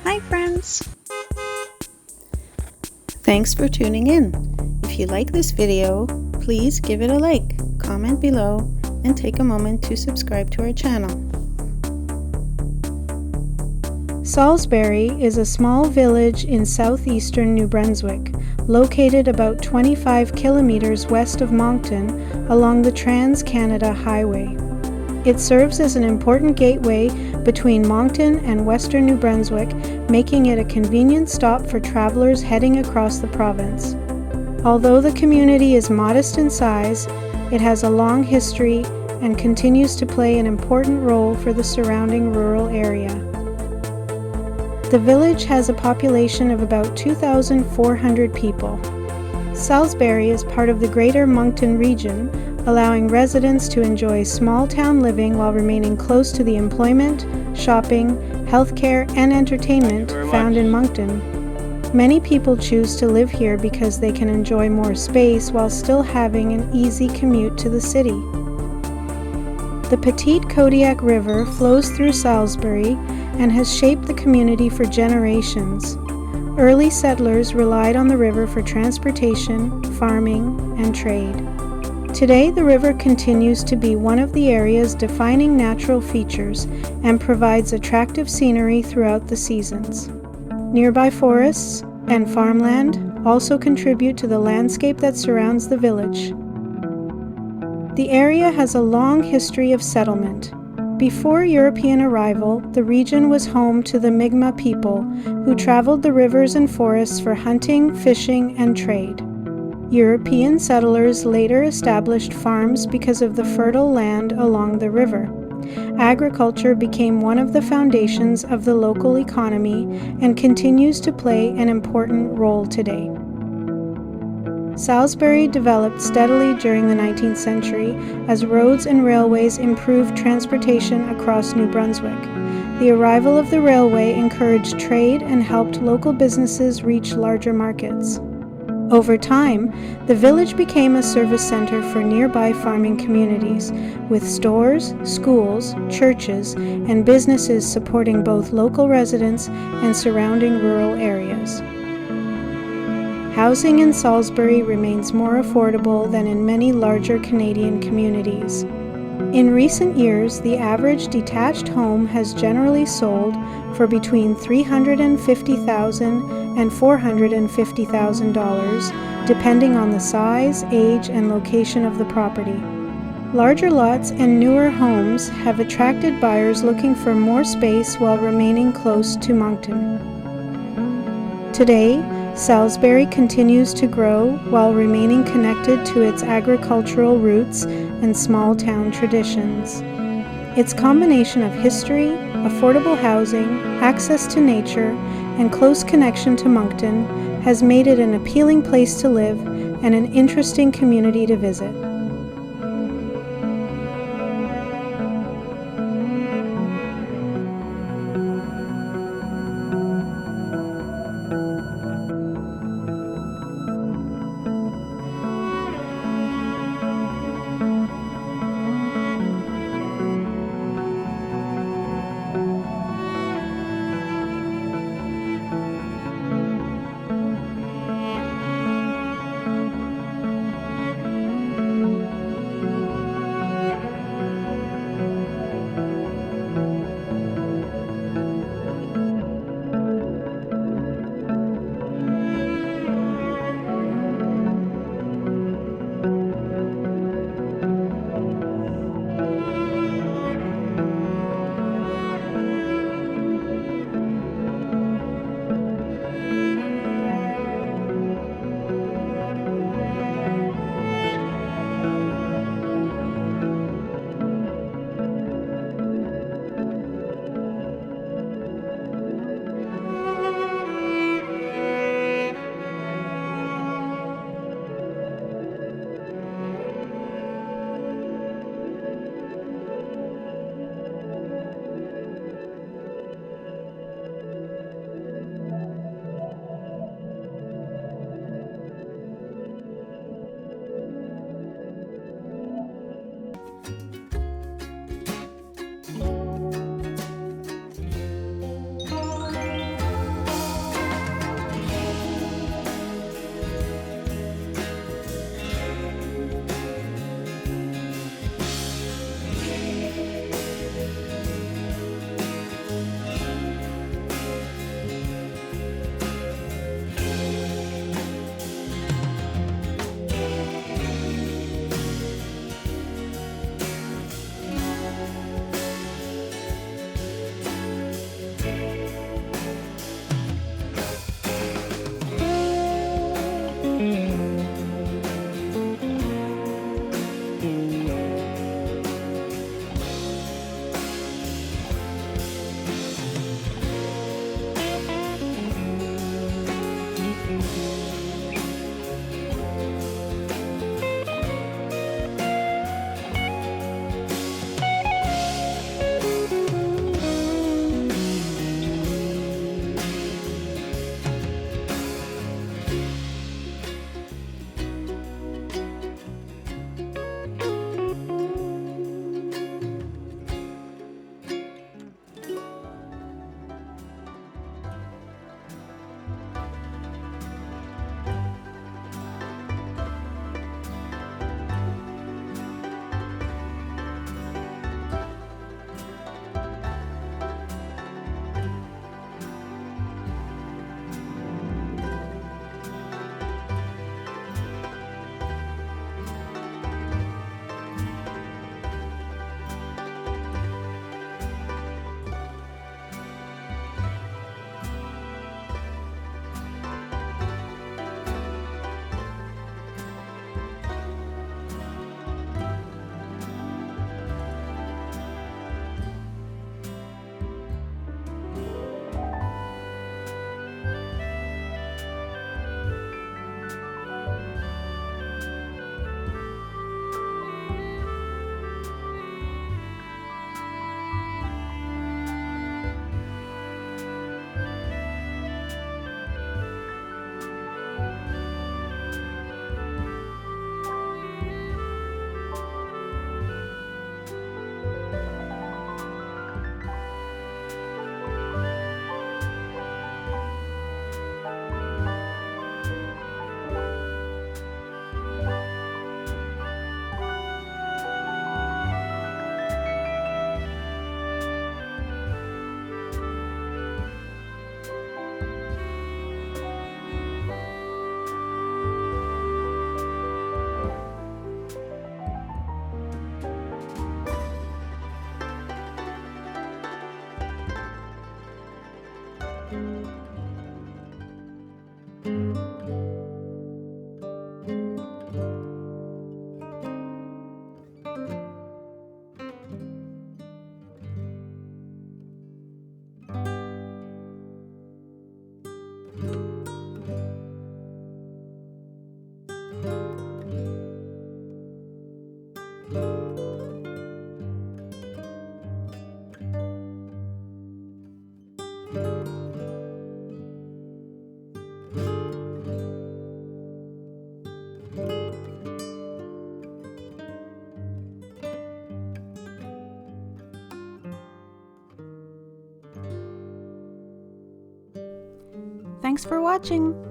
Hi friends! Thanks for tuning in. If you like this video, please give it a like, comment below, and take a moment to subscribe to our channel. Salisbury is a small village in southeastern New Brunswick, located about 25 kilometers west of Moncton along the Trans-Canada Highway. It serves as an important gateway between Moncton and western New Brunswick, making it a convenient stop for travelers heading across the province. Although the community is modest in size, it has a long history and continues to play an important role for the surrounding rural area. The village has a population of about 2,400 people. Salisbury is part of the Greater Moncton region, allowing residents to enjoy small-town living while remaining close to the employment, shopping, healthcare, and entertainment found in Moncton. Many people choose to live here because they can enjoy more space while still having an easy commute to the city. The Petitcodiac River flows through Salisbury and has shaped the community for generations. Early settlers relied on the river for transportation, farming, and trade. Today, the river continues to be one of the area's defining natural features and provides attractive scenery throughout the seasons. Nearby forests and farmland also contribute to the landscape that surrounds the village. The area has a long history of settlement. Before European arrival, the region was home to the Mi'kmaq people, who traveled the rivers and forests for hunting, fishing, and trade. European settlers later established farms because of the fertile land along the river. Agriculture became one of the foundations of the local economy and continues to play an important role today. Salisbury developed steadily during the 19th century as roads and railways improved transportation across New Brunswick. The arrival of the railway encouraged trade and helped local businesses reach larger markets. Over time, the village became a service center for nearby farming communities, with stores, schools, churches, and businesses supporting both local residents and surrounding rural areas. Housing in Salisbury remains more affordable than in many larger Canadian communities. In recent years, the average detached home has generally sold for between $350,000 and $450,000, depending on the size, age, and location of the property. Larger lots and newer homes have attracted buyers looking for more space while remaining close to Moncton. Today, Salisbury continues to grow while remaining connected to its agricultural roots and small-town traditions. Its combination of history, affordable housing, access to nature, and close connection to Moncton has made it an appealing place to live and an interesting community to visit. Thanks for watching!